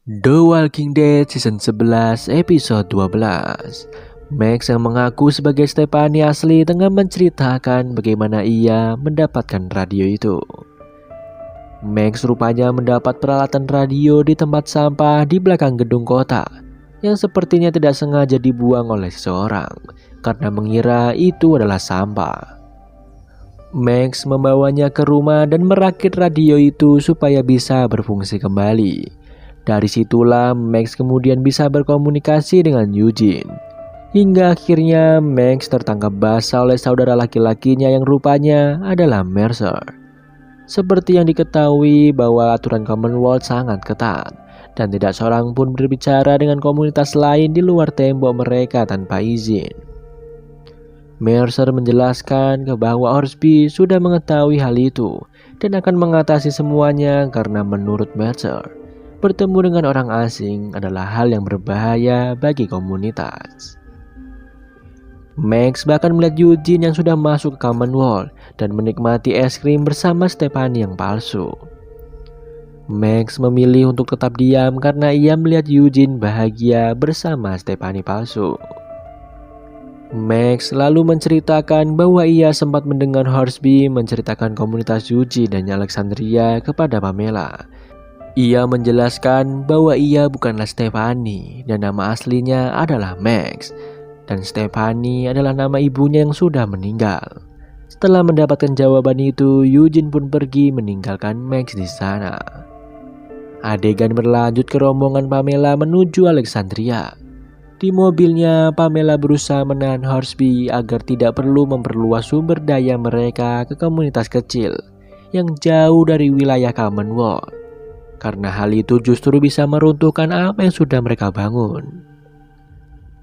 The Walking Dead Season 11 Episode 12. Max yang mengaku sebagai Stephanie asli tengah menceritakan bagaimana ia mendapatkan radio itu. Max rupanya mendapat peralatan radio di tempat sampah di belakang gedung kota yang sepertinya tidak sengaja dibuang oleh seseorang karena mengira itu adalah sampah. Max membawanya ke rumah dan merakit radio itu supaya bisa berfungsi kembali. Dari situlah Max kemudian bisa berkomunikasi dengan Eugene. Hingga akhirnya Max tertangkap basah oleh saudara laki-lakinya yang rupanya adalah Mercer. Seperti yang diketahui bahwa aturan Commonwealth sangat ketat dan tidak seorang pun berbicara dengan komunitas lain di luar tembok mereka tanpa izin. Mercer menjelaskan bahwa Hornsby sudah mengetahui hal itu dan akan mengatasi semuanya karena menurut Mercer, bertemu dengan orang asing adalah hal yang berbahaya bagi komunitas. Max bahkan melihat Eugene yang sudah masuk ke Commonwealth dan menikmati es krim bersama Stephanie yang palsu. Max memilih untuk tetap diam karena ia melihat Eugene bahagia bersama Stephanie palsu. Max lalu menceritakan bahwa ia sempat mendengar Hornsby menceritakan komunitas Eugene dan Alexandria kepada Pamela. Ia menjelaskan bahwa ia bukanlah Stephanie dan nama aslinya adalah Max, dan Stephanie adalah nama ibunya yang sudah meninggal. Setelah mendapatkan jawaban itu, Eugene pun pergi meninggalkan Max di sana. Adegan berlanjut ke rombongan Pamela menuju Alexandria. Di mobilnya, Pamela berusaha menahan Hornsby agar tidak perlu memperluas sumber daya mereka ke komunitas kecil yang jauh dari wilayah Commonwealth. Karena hal itu justru bisa meruntuhkan apa yang sudah mereka bangun.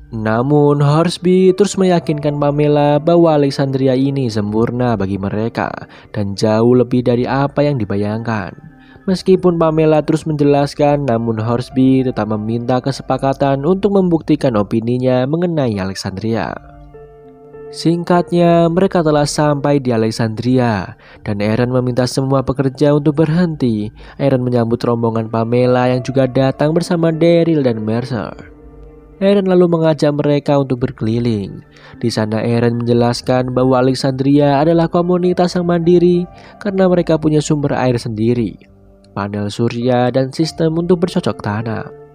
Namun Hornsby terus meyakinkan Pamela bahwa Alexandria ini sempurna bagi mereka dan jauh lebih dari apa yang dibayangkan. Meskipun Pamela terus menjelaskan, namun Hornsby tetap meminta kesepakatan untuk membuktikan opininya mengenai Alexandria. Singkatnya, mereka telah sampai di Alexandria dan Aaron meminta semua pekerja untuk berhenti. Aaron menyambut rombongan Pamela yang juga datang bersama Daryl dan Mercer. Aaron lalu mengajak mereka untuk berkeliling. Di sana Aaron menjelaskan bahwa Alexandria adalah komunitas yang mandiri karena mereka punya sumber air sendiri, panel surya, dan sistem untuk bercocok tanam.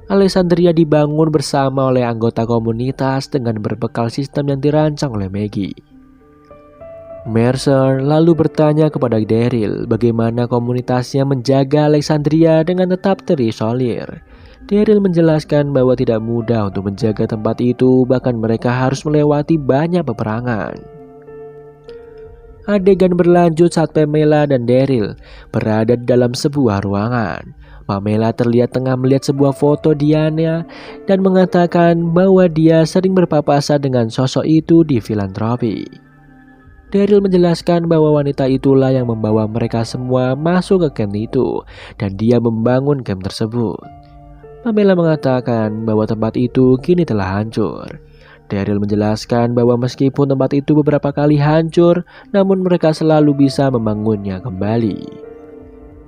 Alexandria dibangun bersama oleh anggota komunitas dengan berbekal sistem yang dirancang oleh Maggie. Mercer lalu bertanya kepada Daryl bagaimana komunitasnya menjaga Alexandria dengan tetap terisolir. Daryl menjelaskan bahwa tidak mudah untuk menjaga tempat itu, bahkan mereka harus melewati banyak peperangan. Adegan berlanjut saat Pamela dan Daryl berada di dalam sebuah ruangan. Pamela terlihat tengah melihat sebuah foto Diana dan mengatakan bahwa dia sering berpapasan dengan sosok itu di filantropi. Daryl menjelaskan bahwa wanita itulah yang membawa mereka semua masuk ke camp itu dan dia membangun camp tersebut. Pamela mengatakan bahwa tempat itu kini telah hancur. Daryl menjelaskan bahwa meskipun tempat itu beberapa kali hancur, namun mereka selalu bisa membangunnya kembali.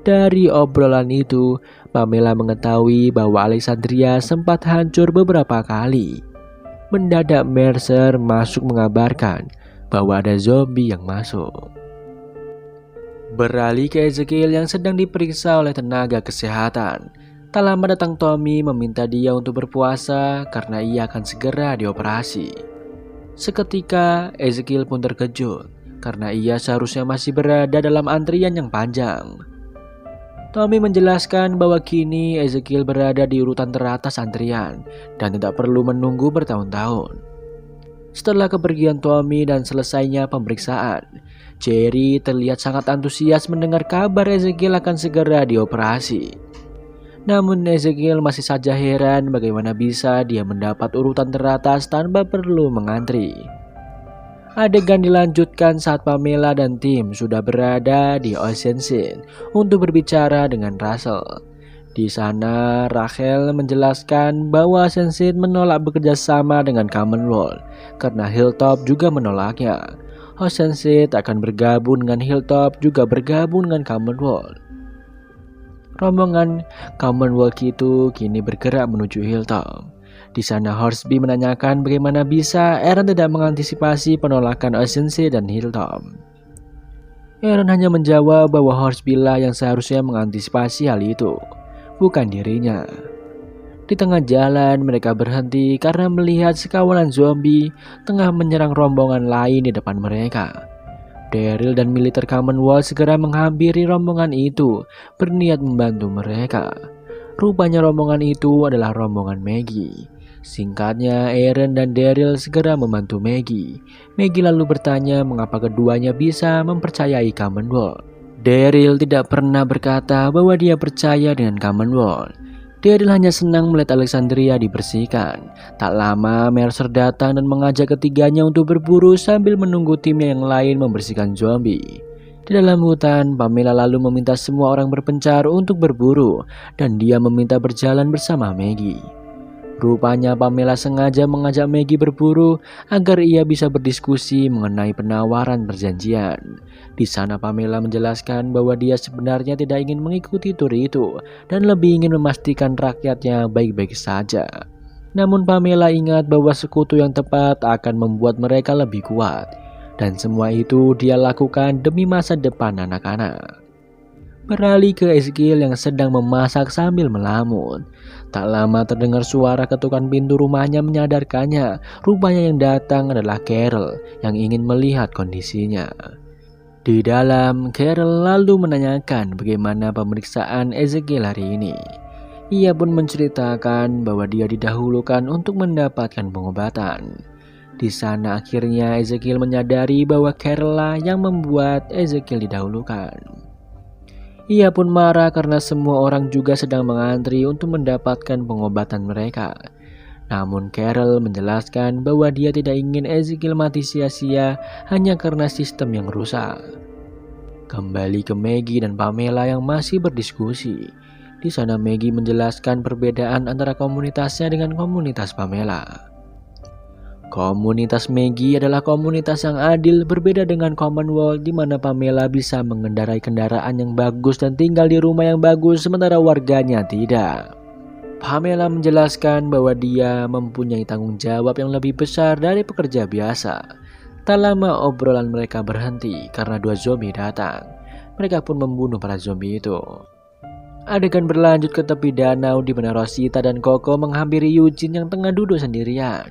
Dari obrolan itu, Pamela mengetahui bahwa Alexandria sempat hancur beberapa kali. Mendadak Mercer masuk mengabarkan bahwa ada zombie yang masuk. Beralih ke Ezekiel yang sedang diperiksa oleh tenaga kesehatan. Tak lama datang Tommy meminta dia untuk berpuasa karena ia akan segera dioperasi. Seketika Ezekiel pun terkejut karena ia seharusnya masih berada dalam antrian yang panjang. Tommy menjelaskan bahwa kini Ezekiel berada di urutan teratas antrian dan tidak perlu menunggu bertahun-tahun. Setelah kepergian Tommy dan selesainya pemeriksaan, Jerry terlihat sangat antusias mendengar kabar Ezekiel akan segera dioperasi. Namun Ezekiel masih saja heran bagaimana bisa dia mendapat urutan teratas tanpa perlu mengantri. Adegan dilanjutkan saat Pamela dan tim sudah berada di Ocean City untuk berbicara dengan Russell. Di sana Rachel menjelaskan bahwa Ocean City menolak bekerja sama dengan Commonwealth karena Hilltop juga menolaknya. Ocean City akan bergabung dengan Hilltop juga bergabung dengan Commonwealth. Rombongan Commonwealth itu kini bergerak menuju Hilltop. Di sana Hornsby menanyakan bagaimana bisa Aaron tidak mengantisipasi penolakan Oceansea dan Hilltop. Aaron hanya menjawab bahwa Hornsby lah yang seharusnya mengantisipasi hal itu, bukan dirinya. Di tengah jalan mereka berhenti karena melihat sekawanan zombie tengah menyerang rombongan lain di depan mereka. Daryl dan militer Commonwealth segera menghampiri rombongan itu, berniat membantu mereka. Rupanya rombongan itu adalah rombongan Maggie. Singkatnya, Aaron dan Daryl segera membantu Maggie. Maggie lalu bertanya mengapa keduanya bisa mempercayai Commonwealth. Daryl tidak pernah berkata bahwa dia percaya dengan Commonwealth. Daryl hanya senang melihat Alexandria dibersihkan. Tak lama Mercer datang dan mengajak ketiganya untuk berburu sambil menunggu timnya yang lain membersihkan zombie. Di dalam hutan, Pamela lalu meminta semua orang berpencar untuk berburu dan dia meminta berjalan bersama Maggie. Rupanya Pamela sengaja mengajak Maggie berburu agar ia bisa berdiskusi mengenai penawaran perjanjian. Di sana Pamela menjelaskan bahwa dia sebenarnya tidak ingin mengikuti tur itu dan lebih ingin memastikan rakyatnya baik-baik saja. Namun Pamela ingat bahwa sekutu yang tepat akan membuat mereka lebih kuat. Dan semua itu dia lakukan demi masa depan anak-anak. Beralih ke Ezekiel yang sedang memasak sambil melamun. Tak lama terdengar suara ketukan pintu rumahnya menyadarkannya. Rupanya yang datang adalah Carol yang ingin melihat kondisinya. Di dalam, Carol lalu menanyakan bagaimana pemeriksaan Ezekiel hari ini. Ia pun menceritakan bahwa dia didahulukan untuk mendapatkan pengobatan. Di sana akhirnya Ezekiel menyadari bahwa Carol lah yang membuat Ezekiel didahulukan. Ia pun marah karena semua orang juga sedang mengantri untuk mendapatkan pengobatan mereka. Namun Carol menjelaskan bahwa dia tidak ingin Ezekiel mati sia-sia hanya karena sistem yang rusak. Kembali ke Maggie dan Pamela yang masih berdiskusi. Di sana Maggie menjelaskan perbedaan antara komunitasnya dengan komunitas Pamela. Komunitas Maggie adalah komunitas yang adil, berbeda dengan Commonwealth di mana Pamela bisa mengendarai kendaraan yang bagus dan tinggal di rumah yang bagus sementara warganya tidak. Pamela menjelaskan bahwa dia mempunyai tanggung jawab yang lebih besar dari pekerja biasa. Tak lama obrolan mereka berhenti karena dua zombie datang. Mereka pun membunuh para zombie itu. Adegan berlanjut ke tepi danau di mana Rosita dan Coco menghampiri Eugene yang tengah duduk sendirian.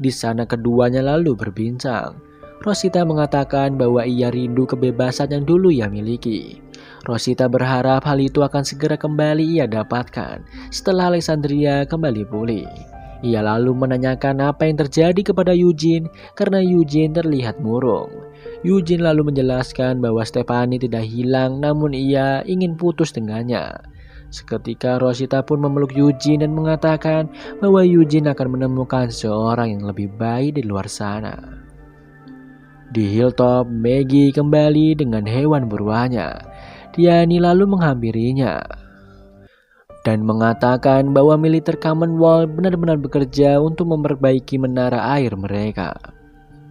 Di sana keduanya lalu berbincang. Rosita mengatakan bahwa ia rindu kebebasan yang dulu ia miliki. Rosita berharap hal itu akan segera kembali ia dapatkan setelah Alexandria kembali pulih. Ia lalu menanyakan apa yang terjadi kepada Eugene karena Eugene terlihat murung. Eugene lalu menjelaskan bahwa Stephanie tidak hilang namun ia ingin putus dengannya. Seketika Rosita pun memeluk Eugene dan mengatakan bahwa Eugene akan menemukan seorang yang lebih baik di luar sana. Di Hilltop, Maggie kembali dengan hewan buruannya. Diani lalu menghampirinya dan mengatakan bahwa militer Commonwealth benar-benar bekerja untuk memperbaiki menara air mereka.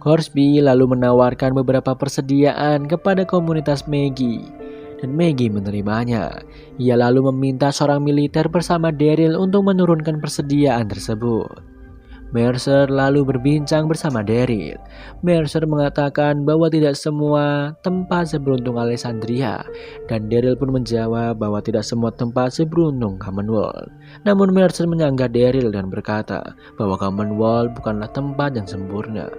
Hornsby lalu menawarkan beberapa persediaan kepada komunitas Maggie. Dan Maggie menerimanya. Ia lalu meminta seorang militer bersama Daryl untuk menurunkan persediaan tersebut. Mercer lalu berbincang bersama Daryl. Mercer mengatakan bahwa tidak semua tempat seberuntung Alexandria. Dan Daryl pun menjawab bahwa tidak semua tempat seberuntung Commonwealth. Namun Mercer menyanggah Daryl dan berkata bahwa Commonwealth bukanlah tempat yang sempurna.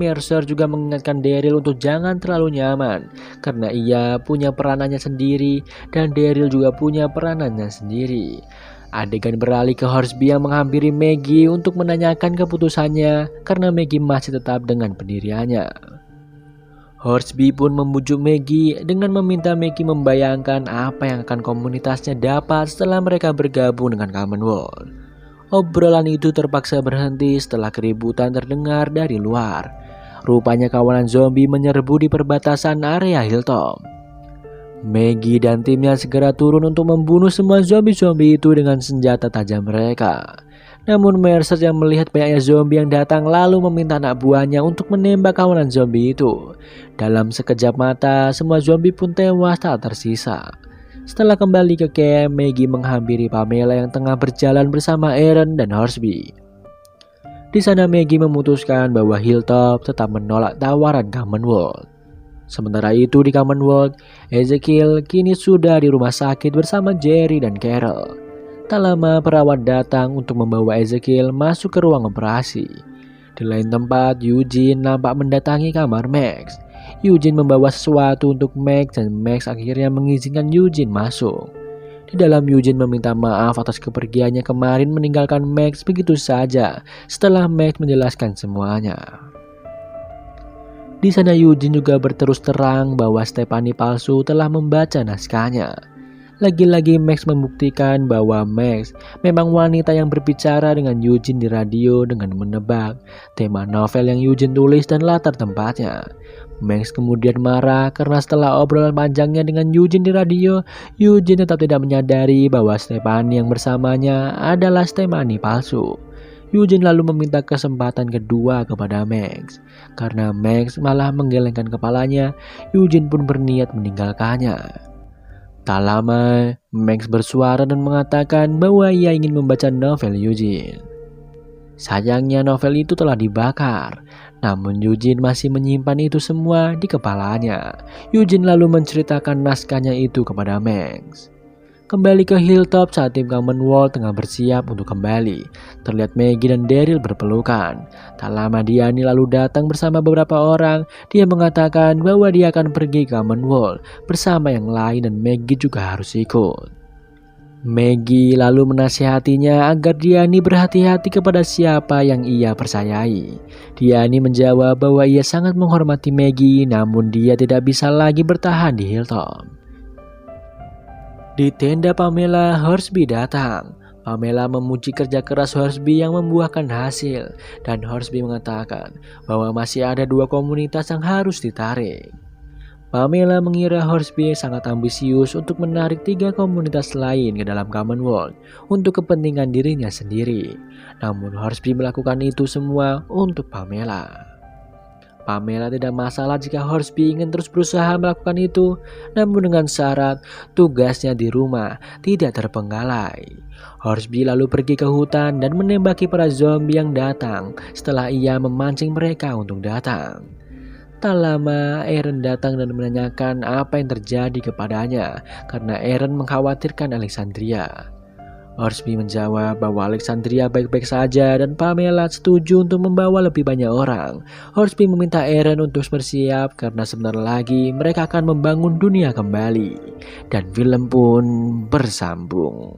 Mercer juga mengingatkan Daryl untuk jangan terlalu nyaman karena ia punya peranannya sendiri dan Daryl juga punya peranannya sendiri. Adegan beralih ke Hornsby yang menghampiri Maggie untuk menanyakan keputusannya karena Maggie masih tetap dengan pendiriannya. Hornsby pun membujuk Maggie dengan meminta Maggie membayangkan apa yang akan komunitasnya dapat setelah mereka bergabung dengan Commonwealth. Obrolan itu terpaksa berhenti setelah keributan terdengar dari luar. Rupanya kawanan zombie menyerbu di perbatasan area Hilltop. Maggie dan timnya segera turun untuk membunuh semua zombie-zombie itu dengan senjata tajam mereka. Namun Mercer yang melihat banyaknya zombie yang datang lalu meminta anak buahnya untuk menembak kawanan zombie itu. Dalam sekejap mata, semua zombie pun tewas tak tersisa. Setelah kembali ke camp, Maggie menghampiri Pamela yang tengah berjalan bersama Aaron dan Horsby. Di sana Maggie memutuskan bahwa Hilltop tetap menolak tawaran Commonwealth. Sementara itu di Commonwealth, Ezekiel kini sudah di rumah sakit bersama Jerry dan Carol. Tak lama perawat datang untuk membawa Ezekiel masuk ke ruang operasi. Di lain tempat, Eugene nampak mendatangi kamar Max. Eugene membawa sesuatu untuk Max dan Max akhirnya mengizinkan Eugene masuk. Di dalam, Eugene meminta maaf atas kepergiannya kemarin meninggalkan Max begitu saja setelah Max menjelaskan semuanya. Di sana Eugene juga berterus terang bahwa Stephanie palsu telah membaca naskahnya. Lagi-lagi Max membuktikan bahwa Max memang wanita yang berbicara dengan Eugene di radio dengan menebak tema novel yang Eugene tulis dan latar tempatnya. Max kemudian marah karena setelah obrolan panjangnya dengan Eugene di radio, Eugene tetap tidak menyadari bahwa Stephanie yang bersamanya adalah Stephanie palsu. Eugene lalu meminta kesempatan kedua kepada Max. Karena Max malah menggelengkan kepalanya, Eugene pun berniat meninggalkannya. Tak lama, Max bersuara dan mengatakan bahwa ia ingin membaca novel Eugene. Sayangnya novel itu telah dibakar, namun Eugene masih menyimpan itu semua di kepalanya. Eugene lalu menceritakan naskahnya itu kepada Max. Kembali ke Hilltop saat tim Commonwealth tengah bersiap untuk kembali. Terlihat Maggie dan Daryl berpelukan. Tak lama Diani lalu datang bersama beberapa orang. Dia mengatakan bahwa dia akan pergi ke Commonwealth bersama yang lain dan Maggie juga harus ikut. Maggie lalu menasihatinya agar Diani berhati-hati kepada siapa yang ia percayai. Diani menjawab bahwa ia sangat menghormati Maggie, namun dia tidak bisa lagi bertahan di Hilltop. Di tenda Pamela, Horsby datang. Pamela memuji kerja keras Horsby yang membuahkan hasil, dan Horsby mengatakan bahwa masih ada 2 komunitas yang harus ditarik. Pamela mengira Horsby sangat ambisius untuk menarik 3 komunitas lain ke dalam Commonwealth untuk kepentingan dirinya sendiri. Namun Horsby melakukan itu semua untuk Pamela. Pamela tidak masalah jika Horsby ingin terus berusaha melakukan itu, namun dengan syarat tugasnya di rumah tidak terpenggalai. Horsby lalu pergi ke hutan dan menembaki para zombie yang datang setelah ia memancing mereka untuk datang. Tak lama Aaron datang dan menanyakan apa yang terjadi kepadanya karena Aaron mengkhawatirkan Alexandria. Horsby menjawab bahwa Alexandria baik-baik saja dan Pamela setuju untuk membawa lebih banyak orang. Horsby meminta Aaron untuk bersiap karena sebentar lagi mereka akan membangun dunia kembali. Dan film pun bersambung.